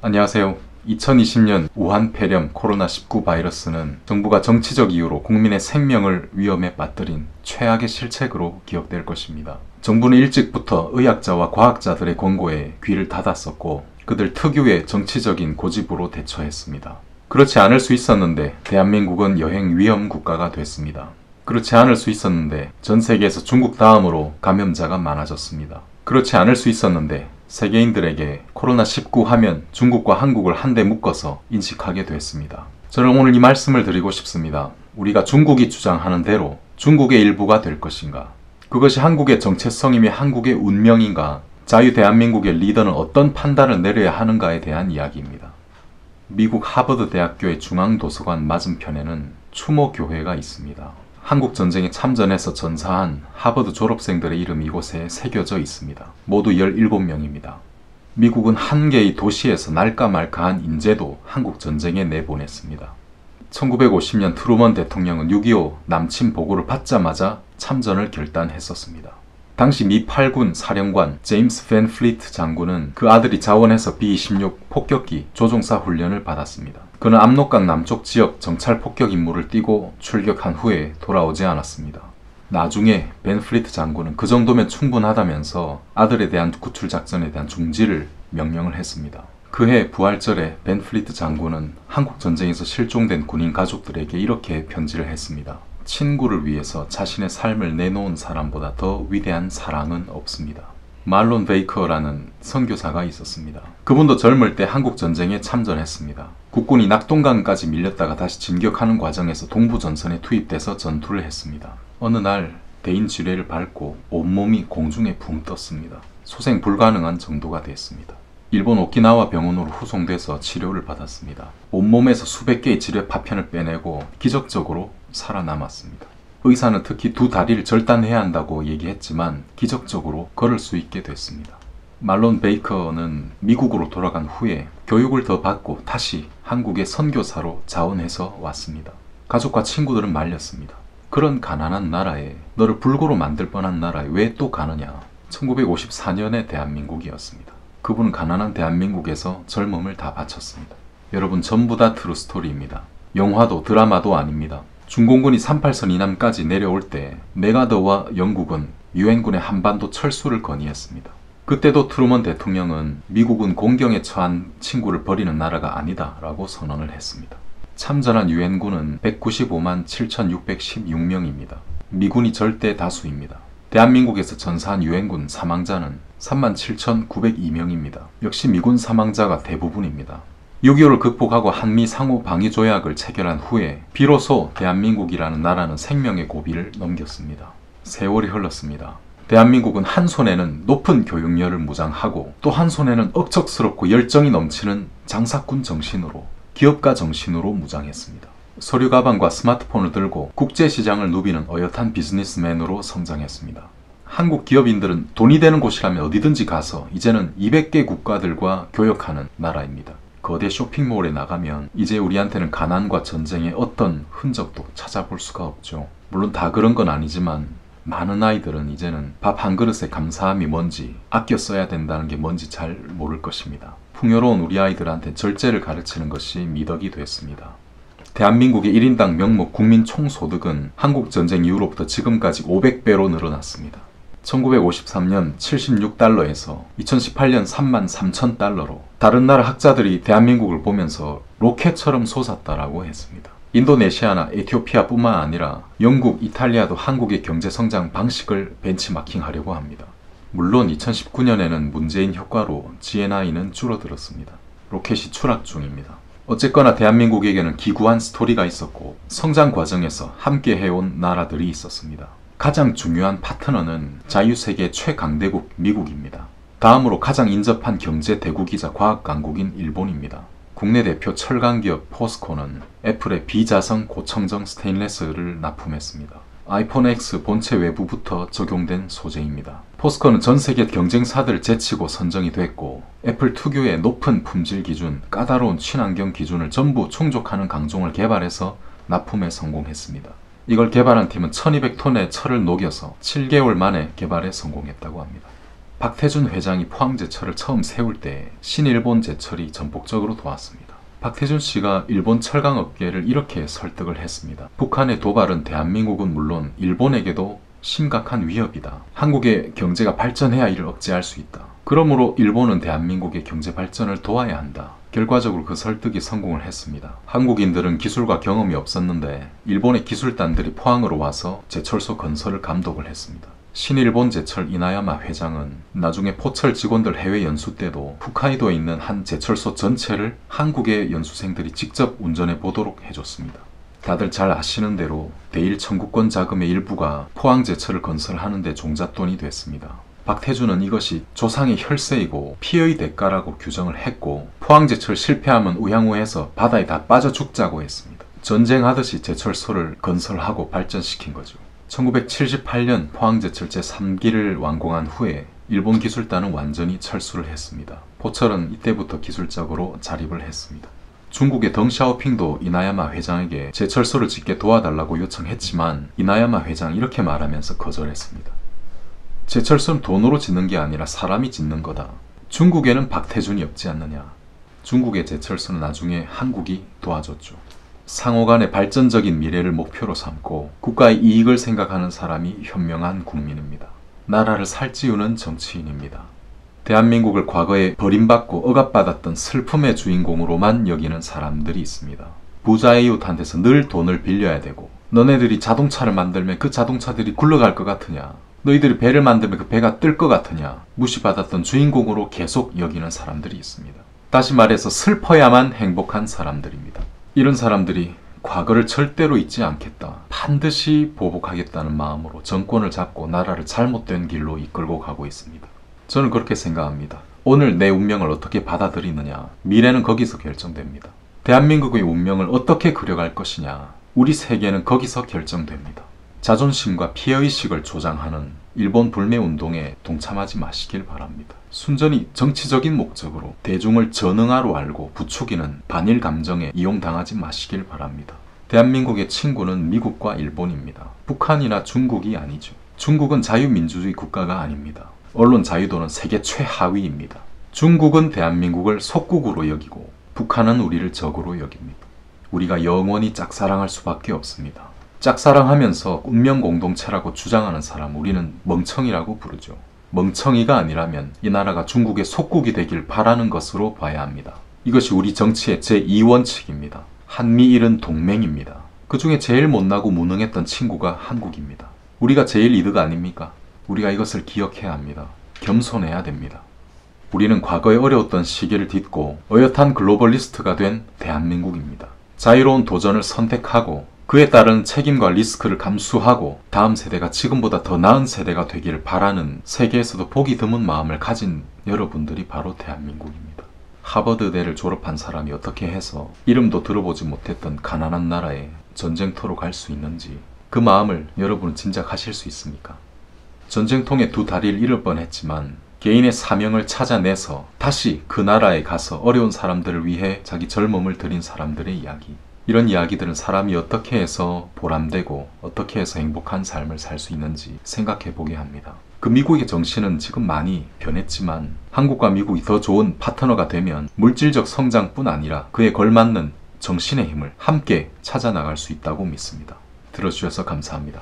안녕하세요. 2020년 우한 폐렴 코로나19 바이러스는 정부가 정치적 이유로 국민의 생명을 위험에 빠뜨린 최악의 실책으로 기억될 것입니다. 정부는 일찍부터 의학자와 과학자들의 권고에 귀를 닫았었고 그들 특유의 정치적인 고집으로 대처했습니다. 그렇지 않을 수 있었는데 대한민국은 여행 위험 국가가 됐습니다. 그렇지 않을 수 있었는데 전 세계에서 중국 다음으로 감염자가 많아졌습니다. 그렇지 않을 수 있었는데 세계인들에게 코로나19 하면 중국과 한국을 한데 묶어서 인식하게 됐습니다. 저는 오늘 이 말씀을 드리고 싶습니다. 우리가 중국이 주장하는 대로 중국의 일부가 될 것인가? 그것이 한국의 정체성이며 한국의 운명인가? 자유 대한민국의 리더는 어떤 판단을 내려야 하는가에 대한 이야기입니다. 미국 하버드 대학교의 중앙도서관 맞은편에는 추모교회가 있습니다. 한국전쟁에 참전해서 전사한 하버드 졸업생들의 이름이 이곳에 새겨져 있습니다. 모두 17명입니다. 미국은 한 개의 도시에서 날까 말까한 인재도 한국전쟁에 내보냈습니다. 1950년 트루먼 대통령은 6.25 남침 보고를 받자마자 참전을 결단했었습니다. 당시 미 8군 사령관 제임스 밴 플리트 장군은 그 아들이 자원해서 B-26 폭격기 조종사 훈련을 받았습니다. 그는 압록강 남쪽 지역 정찰 폭격 임무를 띠고 출격한 후에 돌아오지 않았습니다. 나중에 밴 플리트 장군은 그 정도면 충분하다면서 아들에 대한 구출 작전에 대한 중지를 명령을 했습니다. 그해 부활절에 밴 플리트 장군은 한국 전쟁에서 실종된 군인 가족들에게 이렇게 편지를 했습니다. 친구를 위해서 자신의 삶을 내놓은 사람보다 더 위대한 사랑은 없습니다. 말론 베이커라는 선교사가 있었습니다. 그분도 젊을 때 한국전쟁에 참전했습니다. 국군이 낙동강까지 밀렸다가 다시 진격하는 과정에서 동부전선에 투입돼서 전투를 했습니다. 어느 날 대인지뢰를 밟고 온몸이 공중에 붕 떴습니다. 소생 불가능한 정도가 됐습니다. 일본 오키나와 병원으로 후송돼서 치료를 받았습니다. 온몸에서 수백 개의 지뢰 파편을 빼내고 기적적으로 살아남았습니다. 의사는 특히 두 다리를 절단해야 한다고 얘기했지만 기적적으로 걸을 수 있게 됐습니다. 말론 베이커는 미국으로 돌아간 후에 교육을 더 받고 다시 한국의 선교사로 자원해서 왔습니다. 가족과 친구들은 말렸습니다. 그런 가난한 나라에, 너를 불고로 만들 뻔한 나라에 왜 또 가느냐. 1954년의 대한민국이었습니다. 그분은 가난한 대한민국에서 젊음을 다 바쳤습니다. 여러분, 전부 다 트루 스토리입니다. 영화도 드라마도 아닙니다. 중공군이 38선 이남까지 내려올 때 메가더와 영국은 유엔군의 한반도 철수를 건의했습니다. 그때도 트루먼 대통령은 미국은 공경에 처한 친구를 버리는 나라가 아니다 라고 선언을 했습니다. 참전한 유엔군은 195만 7,616명입니다. 미군이 절대 다수입니다. 대한민국에서 전사한 유엔군 사망자는 37,902명입니다. 역시 미군 사망자가 대부분입니다. 6.25를 극복하고 한미 상호 방위 조약을 체결한 후에 비로소 대한민국이라는 나라는 생명의 고비를 넘겼습니다. 세월이 흘렀습니다. 대한민국은 한 손에는 높은 교육열을 무장하고 또 한 손에는 억척스럽고 열정이 넘치는 장사꾼 정신으로, 기업가 정신으로 무장했습니다. 서류 가방과 스마트폰을 들고 국제시장을 누비는 어엿한 비즈니스맨으로 성장했습니다. 한국 기업인들은 돈이 되는 곳이라면 어디든지 가서 이제는 200개 국가들과 교역하는 나라입니다. 거대 쇼핑몰에 나가면 이제 우리한테는 가난과 전쟁의 어떤 흔적도 찾아볼 수가 없죠. 물론 다 그런 건 아니지만 많은 아이들은 이제는 밥 한 그릇에 감사함이 뭔지, 아껴 써야 된다는 게 뭔지 잘 모를 것입니다. 풍요로운 우리 아이들한테 절제를 가르치는 것이 미덕이 됐습니다. 대한민국의 1인당 명목 국민 총소득은 한국전쟁 이후로부터 지금까지 500배로 늘어났습니다. 1953년 76달러에서 2018년 33,000달러로 다른 나라 학자들이 대한민국을 보면서 로켓처럼 솟았다라고 했습니다. 인도네시아나 에티오피아뿐만 아니라 영국, 이탈리아도 한국의 경제성장 방식을 벤치마킹하려고 합니다. 물론 2019년에는 문재인 효과로 GNI는 줄어들었습니다. 로켓이 추락 중입니다. 어쨌거나 대한민국에게는 기구한 스토리가 있었고 성장 과정에서 함께 해온 나라들이 있었습니다. 가장 중요한 파트너는 자유세계 최강대국 미국입니다. 다음으로 가장 인접한 경제 대국이자 과학 강국인 일본입니다. 국내 대표 철강기업 포스코는 애플의 비자성 고청정 스테인레스를 납품했습니다. 아이폰 X 본체 외부부터 적용된 소재입니다. 포스코는 전 세계 경쟁사들을 제치고 선정이 됐고 애플 특유의 높은 품질 기준, 까다로운 친환경 기준을 전부 충족하는 강종을 개발해서 납품에 성공했습니다. 이걸 개발한 팀은 1200톤의 철을 녹여서 7개월 만에 개발에 성공했다고 합니다. 박태준 회장이 포항제철을 처음 세울 때 신일본 제철이 전폭적으로 도왔습니다. 박태준 씨가 일본 철강업계를 이렇게 설득을 했습니다. 북한의 도발은 대한민국은 물론 일본에게도 심각한 위협이다. 한국의 경제가 발전해야 이를 억제할 수 있다. 그러므로 일본은 대한민국의 경제 발전을 도와야 한다. 결과적으로 그 설득이 성공을 했습니다. 한국인들은 기술과 경험이 없었는데 일본의 기술단들이 포항으로 와서 제철소 건설을 감독을 했습니다. 신일본 제철 이나야마 회장은 나중에 포철 직원들 해외 연수 때도 홋카이도에 있는 한 제철소 전체를 한국의 연수생들이 직접 운전해 보도록 해줬습니다. 다들 잘 아시는 대로 대일 청구권 자금의 일부가 포항제철을 건설하는 데 종잣돈이 됐습니다. 박태준은 이것이 조상의 혈세이고 피의 대가라고 규정을 했고 포항제철 실패하면 우양우해서 바다에 다 빠져 죽자고 했습니다. 전쟁하듯이 제철소를 건설하고 발전시킨 거죠. 1978년 포항제철 제3기를 완공한 후에 일본 기술단은 완전히 철수를 했습니다. 포철은 이때부터 기술적으로 자립을 했습니다. 중국의 덩샤오핑도 이나야마 회장에게 제철소를 짓게 도와달라고 요청했지만 이나야마 회장이 이렇게 말하면서 거절했습니다. 제철소는 돈으로 짓는 게 아니라 사람이 짓는 거다. 중국에는 박태준이 없지 않느냐. 중국의 제철소는 나중에 한국이 도와줬죠. 상호간의 발전적인 미래를 목표로 삼고 국가의 이익을 생각하는 사람이 현명한 국민입니다. 나라를 살찌우는 정치인입니다. 대한민국을 과거에 버림받고 억압받았던 슬픔의 주인공으로만 여기는 사람들이 있습니다. 부자이웃한테서 늘 돈을 빌려야 되고 너네들이 자동차를 만들면 그 자동차들이 굴러갈 것 같으냐, 너희들이 배를 만들면 그 배가 뜰 것 같으냐, 무시받았던 주인공으로 계속 여기는 사람들이 있습니다. 다시 말해서 슬퍼야만 행복한 사람들입니다. 이런 사람들이 과거를 절대로 잊지 않겠다, 반드시 보복하겠다는 마음으로 정권을 잡고 나라를 잘못된 길로 이끌고 가고 있습니다. 저는 그렇게 생각합니다. 오늘 내 운명을 어떻게 받아들이느냐, 미래는 거기서 결정됩니다. 대한민국의 운명을 어떻게 그려갈 것이냐, 우리 세계는 거기서 결정됩니다. 자존심과 피해의식을 조장하는 일본 불매운동에 동참하지 마시길 바랍니다. 순전히 정치적인 목적으로 대중을 전응하로 알고 부추기는 반일 감정에 이용당하지 마시길 바랍니다. 대한민국의 친구는 미국과 일본입니다. 북한이나 중국이 아니죠. 중국은 자유민주주의 국가가 아닙니다. 언론 자유도는 세계 최하위입니다. 중국은 대한민국을 속국으로 여기고 북한은 우리를 적으로 여깁니다. 우리가 영원히 짝사랑할 수밖에 없습니다. 짝사랑하면서 운명 공동체라고 주장하는 사람 우리는 멍청이라고 부르죠. 멍청이가 아니라면 이 나라가 중국의 속국이 되길 바라는 것으로 봐야 합니다. 이것이 우리 정치의 제2원칙입니다. 한미일은 동맹입니다. 그 중에 제일 못나고 무능했던 친구가 한국입니다. 우리가 제일 이득 아닙니까? 우리가 이것을 기억해야 합니다. 겸손해야 됩니다. 우리는 과거에 어려웠던 시기를 딛고 어엿한 글로벌리스트가 된 대한민국입니다. 자유로운 도전을 선택하고 그에 따른 책임과 리스크를 감수하고 다음 세대가 지금보다 더 나은 세대가 되기를 바라는 세계에서도 보기 드문 마음을 가진 여러분들이 바로 대한민국입니다. 하버드대를 졸업한 사람이 어떻게 해서 이름도 들어보지 못했던 가난한 나라에 전쟁터로 갈 수 있는지 그 마음을 여러분은 짐작하실 수 있습니까? 전쟁통에 두 다리를 잃을 뻔했지만 개인의 사명을 찾아내서 다시 그 나라에 가서 어려운 사람들을 위해 자기 젊음을 들인 사람들의 이야기, 이런 이야기들은 사람이 어떻게 해서 보람되고 어떻게 해서 행복한 삶을 살 수 있는지 생각해 보게 합니다. 그 미국의 정신은 지금 많이 변했지만 한국과 미국이 더 좋은 파트너가 되면 물질적 성장뿐 아니라 그에 걸맞는 정신의 힘을 함께 찾아 나갈 수 있다고 믿습니다. 들어주셔서 감사합니다.